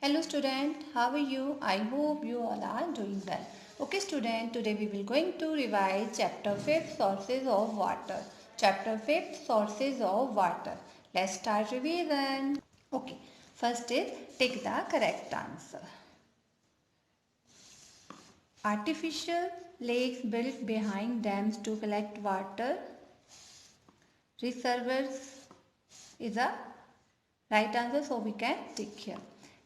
Hello student, how are you? I hope you all are doing well. Okay student, today we will going to revise chapter 5 sources of water. Chapter 5 sources of water. Let's start revision. Okay, first is take the correct answer. Artificial lakes built behind dams to collect water. Reservoirs is a right answer, so we can tick here.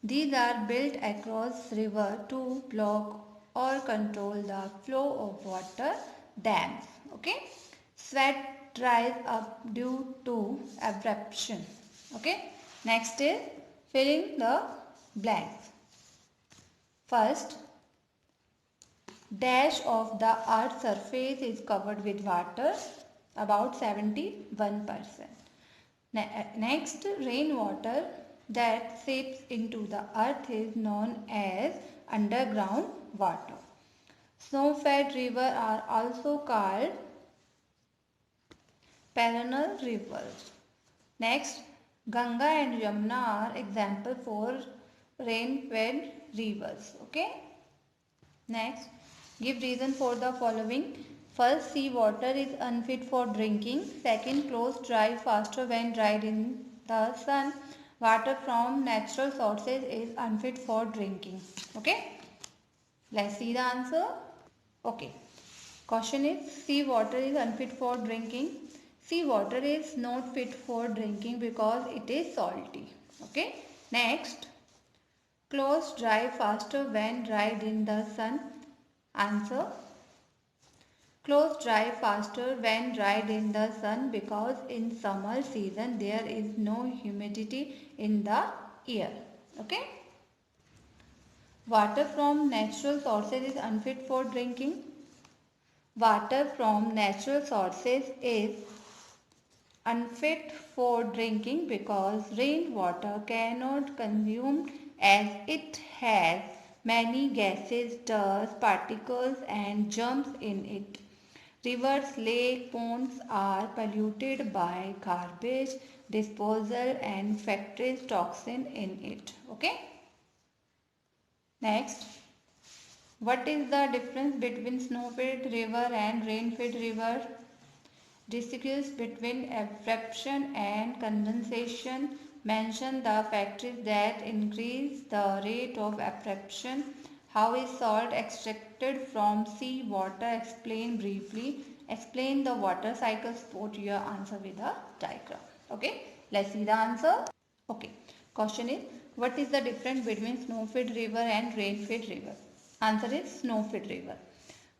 These are built across river to block or control the flow of water. Dams. Okay. Sweat dries up due to evaporation. Okay. Next is filling the blanks. First, dash of the earth's surface is covered with water, about 71%. Next, rainwater that seeps into the earth is known as underground water. Snow-fed rivers are also called perennial rivers. Next, Ganga and Yamuna are example for rain-fed rivers. Okay. Next, give reason for the following. First, sea water is unfit for drinking. Second, clothes dry faster when dried in the sun. Water from natural sources is unfit for drinking. Okay. Let's see the answer. Okay. Question is, sea water is unfit for drinking. Sea water is not fit for drinking because it is salty. Okay. Next, clothes dry faster when dried in the sun. Answer. Clothes dry faster when dried in the sun because in summer season there is no humidity in the air. Okay. Water from natural sources is unfit for drinking. Water from natural sources is unfit for drinking because rainwater cannot consume as it has many gases, dust, particles and germs in it. Rivers, lakes, ponds are polluted by garbage disposal and factories toxin in it. Okay. Next, what is the difference between snow-fed river and rain-fed river? Distinguish between evaporation and condensation. Mention the factors that increase the rate of evaporation. How is salt extracted from sea water? Explain briefly. Explain the water cycle. Support your answer with a diagram. Okay. Let's see the answer. Okay. Question is, what is the difference between snow-fed river and rain-fed river? Answer is snow-fed river.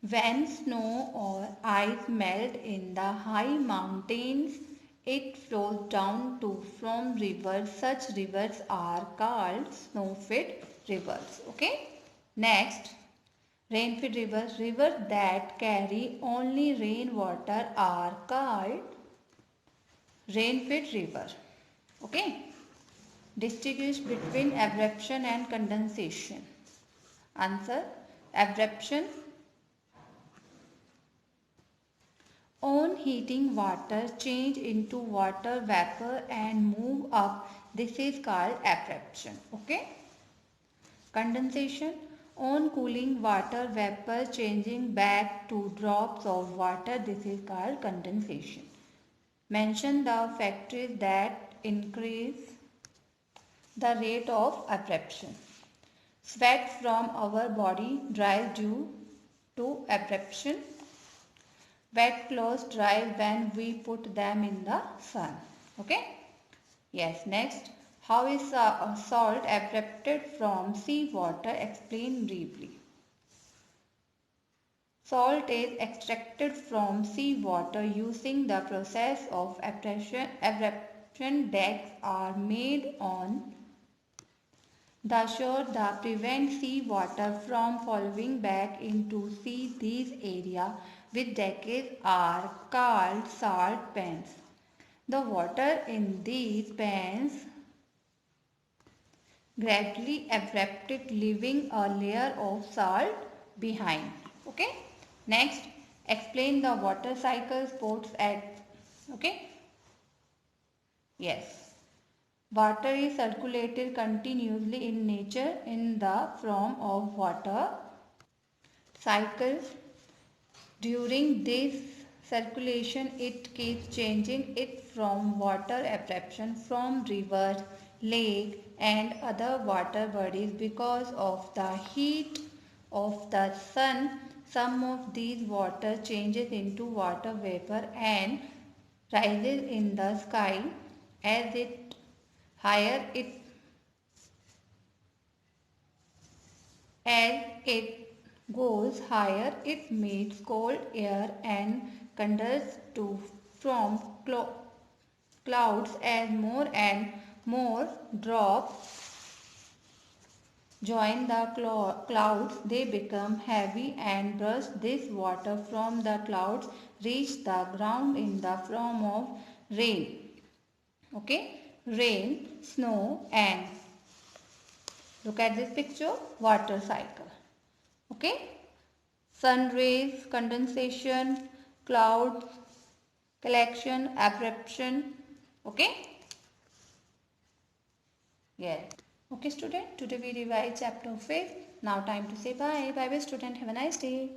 When snow or ice melt in the high mountains, it flows down to from rivers. Such rivers are called snow-fed rivers. Okay. Next, rain-fed rivers. Rivers that carry only rainwater are called rain-fed river. Okay. Distinguish between evaporation and condensation. Answer. Evaporation. On heating water change into water vapor and move up. This is called evaporation. Okay. Condensation. On cooling water vapor changing back to drops of water. This is called condensation. Mention the factors that increase the rate of evaporation. Sweat from our body dries due to evaporation. Wet clothes dry when we put them in the sun. Okay. Yes. Next, how is salt evaporated from sea water? Explain briefly. Salt is extracted from sea water using the process of evaporation. Evaporation decks are made on the shore that prevent sea water from falling back into sea. These areas with decks are called salt pans. The water in these pans gradually evaporates, leaving a layer of salt behind. Okay. Next, explain the water cycle sports at. Okay. Yes. Water is circulated continuously in nature in the form of water cycle. During this circulation, it keeps changing it from water absorption from rivers, lake and other water bodies because of the heat of the sun. Some of these water changes into water vapor and rises in the sky. As it higher it As it goes higher, it meets cold air and condenses to form clouds. As more and more drops join the clouds, they become heavy and burst. This water from the clouds reach the ground in the form of rain. Okay, rain, snow, and look at this picture, water cycle. Okay, sun rays, condensation, cloud collection, absorption. Okay, yes. Okay, student, today we revise chapter 5. Now time to say bye. Bye bye student. Have a nice day.